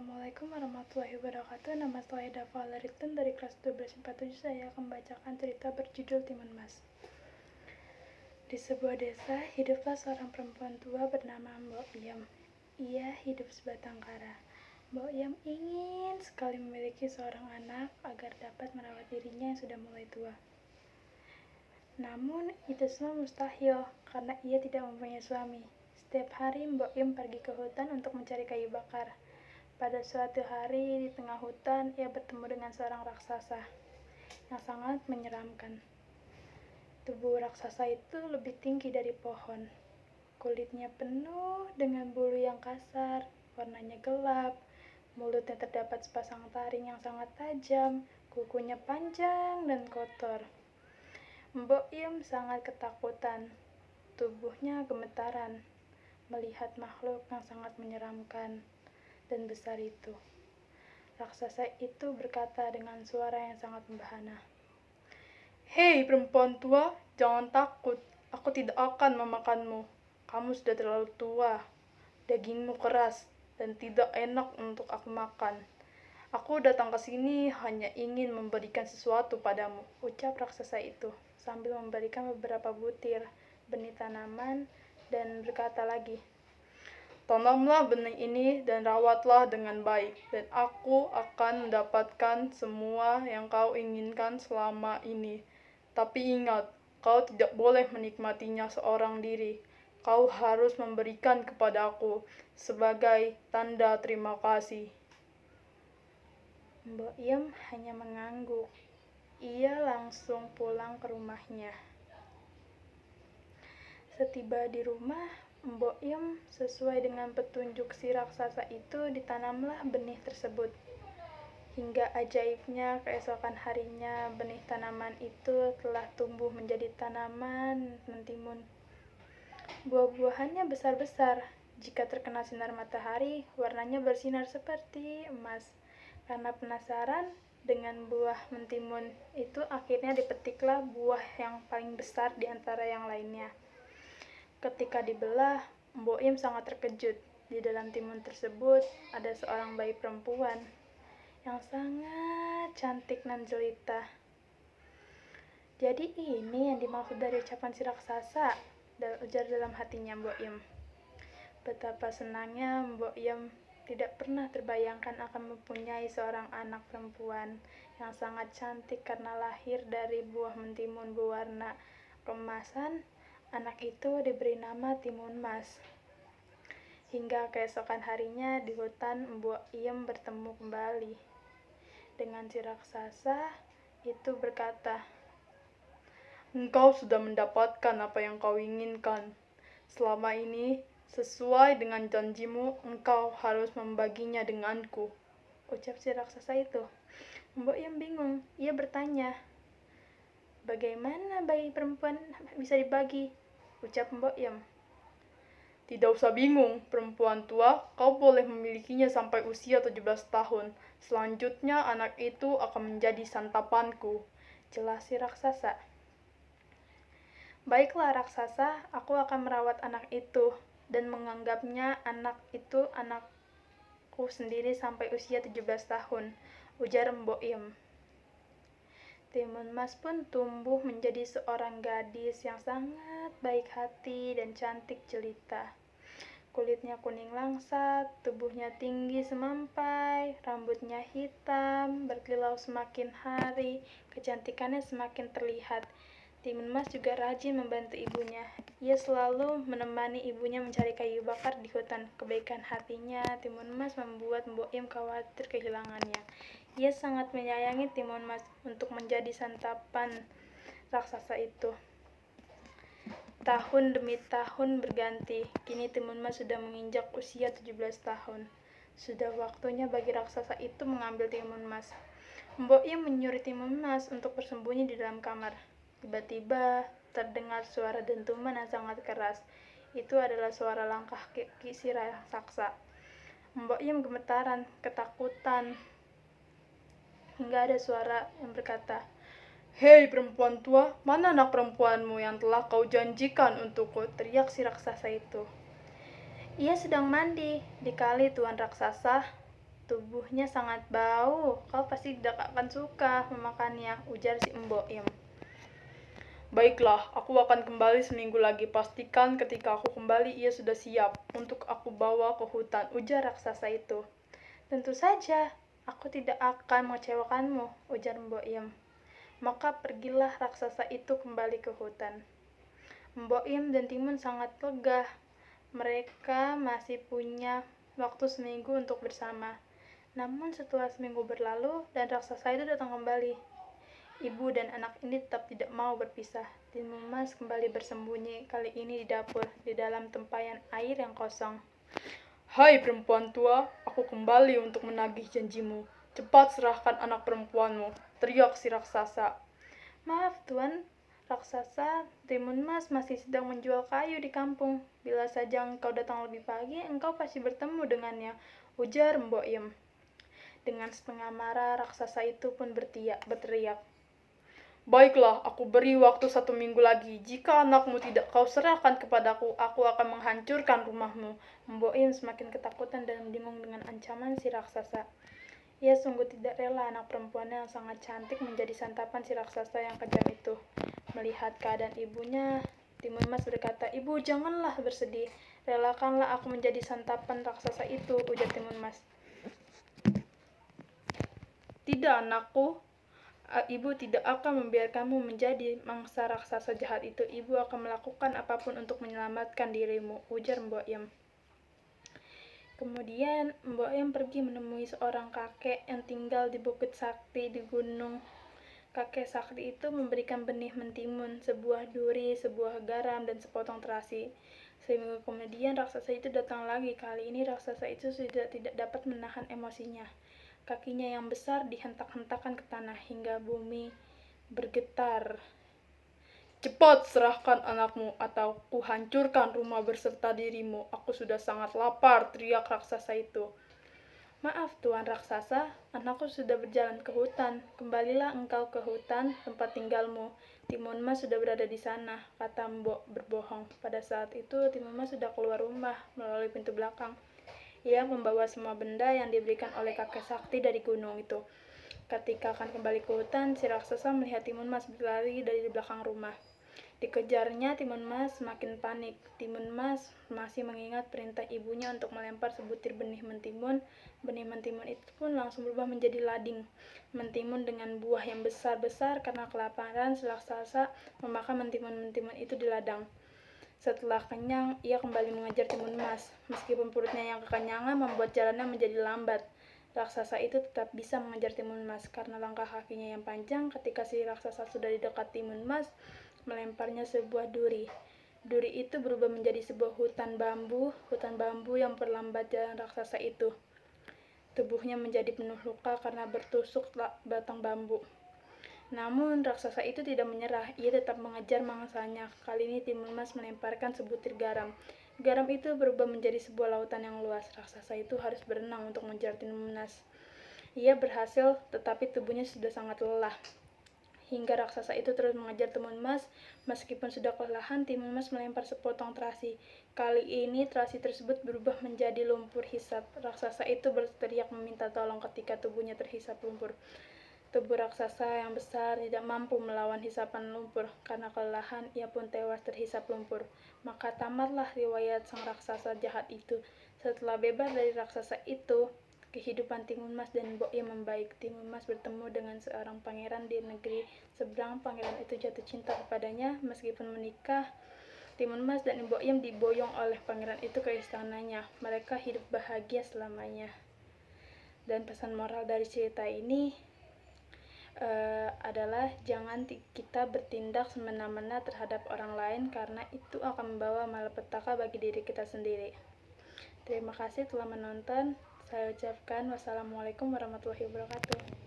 Assalamualaikum warahmatullahi wabarakatuh. Nama saya Dava Lariton dari kelas 1247. Saya akan membacakan cerita berjudul Timun Mas. Di sebuah desa, hiduplah seorang perempuan tua bernama Mbok Yem. Ia hidup sebatang kara. Mbok Yem ingin sekali memiliki seorang anak agar dapat merawat dirinya yang sudah mulai tua. Namun, itu semua mustahil karena ia tidak mempunyai suami. Setiap hari Mbok Yem pergi ke hutan untuk mencari kayu bakar. Pada suatu hari di tengah hutan, ia bertemu dengan seorang raksasa yang sangat menyeramkan. Tubuh raksasa itu lebih tinggi dari pohon. Kulitnya penuh dengan bulu yang kasar, warnanya gelap. Mulutnya terdapat sepasang taring yang sangat tajam, kukunya panjang dan kotor. Mbok Yem sangat ketakutan. Tubuhnya gemetaran melihat makhluk yang sangat menyeramkan dan besar itu. Raksasa itu berkata dengan suara yang sangat membahana, "Hei perempuan tua, jangan takut. Aku tidak akan memakanmu. Kamu sudah terlalu tua. Dagingmu keras dan tidak enak untuk aku makan. Aku datang ke sini hanya ingin memberikan sesuatu padamu," ucap raksasa itu sambil memberikan beberapa butir benih tanaman dan berkata lagi, "Tanamlah benih ini dan rawatlah dengan baik, dan aku akan mendapatkan semua yang kau inginkan selama ini. Tapi ingat, kau tidak boleh menikmatinya seorang diri. Kau harus memberikan kepadaku sebagai tanda terima kasih." Mbok Yem hanya mengangguk. Ia langsung pulang ke rumahnya. Setiba di rumah, Mbok Yem sesuai dengan petunjuk si raksasa itu ditanamlah benih tersebut. Hingga ajaibnya keesokan harinya benih tanaman itu telah tumbuh menjadi tanaman mentimun. Buah-buahannya besar-besar. Jika terkena sinar matahari, warnanya bersinar seperti emas. Karena penasaran dengan buah mentimun itu, akhirnya dipetiklah buah yang paling besar di antara yang lainnya. Ketika dibelah, Mbok Yem sangat terkejut. Di dalam timun tersebut ada seorang bayi perempuan yang sangat cantik dan jelita. "Jadi ini yang dimaksud dari ucapan si raksasa," ujar dalam hatinya Mbok Yem. Betapa senangnya Mbok Yem tidak pernah terbayangkan akan mempunyai seorang anak perempuan yang sangat cantik karena lahir dari buah mentimun berwarna keemasan. Anak itu diberi nama Timun Mas. Hingga keesokan harinya di hutan, Mbok Yem bertemu kembali dengan si raksasa itu berkata, "Engkau sudah mendapatkan apa yang kau inginkan. Selama ini, sesuai dengan janjimu, engkau harus membaginya denganku," ucap si raksasa itu. Mbok Yem bingung. Ia bertanya, "Bagaimana bayi perempuan bisa dibagi?" ucap Mbok Yem. "Tidak usah bingung, perempuan tua, kau boleh memilikinya sampai usia 17 tahun. Selanjutnya anak itu akan menjadi santapanku," jelas si raksasa. "Baiklah raksasa, aku akan merawat anak itu dan menganggapnya anak itu anakku sendiri sampai usia 17 tahun, ujar Mbok Yem. Timun Mas pun tumbuh menjadi seorang gadis yang sangat baik hati dan cantik jelita. Kulitnya kuning langsat, tubuhnya tinggi semampai, rambutnya hitam, berkilau semakin hari, kecantikannya semakin terlihat. Timun Mas juga rajin membantu ibunya. Ia selalu menemani ibunya mencari kayu bakar di hutan. Kebaikan hatinya Timun Mas membuat Mbok Yem khawatir kehilangannya. Ia sangat menyayangi Timun Mas untuk menjadi santapan raksasa itu. Tahun demi tahun berganti. Kini Timun Mas sudah menginjak usia 17 tahun. Sudah waktunya bagi raksasa itu mengambil Timun Mas. Mbok Yem menyuruh Timun Mas untuk bersembunyi di dalam kamar. Tiba-tiba terdengar suara dentuman yang sangat keras. Itu adalah suara langkah kaki si raksasa. Mbok Yem gemetaran, ketakutan, hingga ada suara yang berkata, "Hei perempuan tua, mana anak perempuanmu yang telah kau janjikan untukku?" teriak si raksasa itu. "Ia sedang mandi di kali, Tuan Raksasa," Tubuhnya sangat bau, kau pasti tidak akan suka memakannya, ujar si Mbok Im. Baiklah, aku akan kembali seminggu lagi. Pastikan ketika aku kembali ia sudah siap untuk aku bawa ke hutan, ujar raksasa itu. Tentu saja, aku tidak akan mengecewakanmu, ujar Mbok Im. Maka pergilah raksasa itu kembali ke hutan. Mbok Im dan Timun sangat lega. Mereka masih punya waktu seminggu untuk bersama. Namun setelah seminggu berlalu dan raksasa itu datang kembali, ibu dan anak ini tetap tidak mau berpisah. Timun Mas kembali bersembunyi, kali ini di dapur, di dalam tempayan air yang kosong. Hai perempuan tua, aku kembali untuk menagih janjimu. Cepat serahkan anak perempuanmu, teriak si raksasa. Maaf tuan, raksasa, Timun Mas masih sedang menjual kayu di kampung. Bila saja engkau datang lebih pagi, engkau pasti bertemu dengannya, ujar Mbok Im. Dengan setengah marah, raksasa itu pun berteriak. Baiklah, aku beri waktu 1 minggu lagi. Jika anakmu tidak kau serahkan kepadaku, aku akan menghancurkan rumahmu. Mbok Im semakin ketakutan dan bingung dengan ancaman si raksasa. Ia sungguh tidak rela anak perempuannya yang sangat cantik menjadi santapan si raksasa yang kejam itu. Melihat keadaan ibunya, Timun Mas berkata, "Ibu, janganlah bersedih. Relakanlah aku menjadi santapan raksasa itu," ujar Timun Mas. Tidak anakku, ibu tidak akan membiarkanmu menjadi mangsa raksasa jahat itu. Ibu akan melakukan apapun untuk menyelamatkan dirimu, ujar Mbok Im. Kemudian Mbok Im pergi menemui seorang kakek yang tinggal di Bukit Sakti di gunung. Kakek sakti itu memberikan benih mentimun, sebuah duri, sebuah garam, dan sepotong terasi. Seminggu kemudian raksasa itu datang lagi. Kali ini raksasa itu sudah tidak dapat menahan emosinya. Kakinya yang besar dihentak-hentakan ke tanah hingga bumi bergetar. Cepat serahkan anakmu atau ku hancurkan rumah berserta dirimu. Aku sudah sangat lapar, teriak raksasa itu. Maaf tuan raksasa, anakku sudah berjalan ke hutan. Kembalilah engkau ke hutan, tempat tinggalmu. Timun Mas sudah berada di sana, kata Mbok berbohong. Pada saat itu Timun Mas sudah keluar rumah melalui pintu belakang. Ia membawa semua benda yang diberikan oleh kakek sakti dari gunung itu. Ketika akan kembali ke hutan, si raksasa melihat Timun Mas berlari dari belakang rumah. Dikejarnya, Timun Mas semakin panik. Timun Mas masih mengingat perintah ibunya untuk melempar sebutir benih mentimun. Benih mentimun itu pun langsung berubah menjadi lading. Mentimun dengan buah yang besar-besar karena kelaparan, si raksasa memakan mentimun-mentimun itu di ladang. Setelah kenyang, ia kembali mengejar Timun Mas. Meskipun perutnya yang kekenyangan membuat jalannya menjadi lambat, raksasa itu tetap bisa mengejar Timun Mas karena langkah kakinya yang panjang. Ketika si raksasa sudah di dekat Timun Mas, melemparnya sebuah duri. Duri itu berubah menjadi sebuah hutan bambu yang perlambat jalan raksasa itu. Tubuhnya menjadi penuh luka karena bertusuk batang bambu. Namun raksasa itu tidak menyerah, ia tetap mengejar mangsanya. Kali ini Timun Mas melemparkan sebutir garam. Garam itu berubah menjadi sebuah lautan yang luas. Raksasa itu harus berenang untuk mengejar Timun Mas. Ia berhasil, tetapi tubuhnya sudah sangat lelah. Hingga raksasa itu terus mengejar Timun Mas. Meskipun sudah kelelahan, Timun Mas melempar sepotong terasi. Kali ini terasi tersebut berubah menjadi lumpur hisap. Raksasa itu berteriak meminta tolong ketika tubuhnya terhisap lumpur. Tubuh raksasa yang besar tidak mampu melawan hisapan lumpur. Karena kelelahan, ia pun tewas terhisap lumpur. Maka tamatlah riwayat sang raksasa jahat itu. Setelah bebas dari raksasa itu, kehidupan Timun Mas dan Mbok Im membaik. Timun Mas bertemu dengan seorang pangeran di negeri seberang. Pangeran itu jatuh cinta kepadanya. Meskipun menikah, Timun Mas dan Mbok Im diboyong oleh pangeran itu ke istananya. Mereka hidup bahagia selamanya. Dan pesan moral dari cerita ini adalah jangan kita bertindak semena-mena terhadap orang lain karena itu akan membawa malapetaka bagi diri kita sendiri. Terima kasih telah menonton. Saya ucapkan wassalamualaikum warahmatullahi wabarakatuh.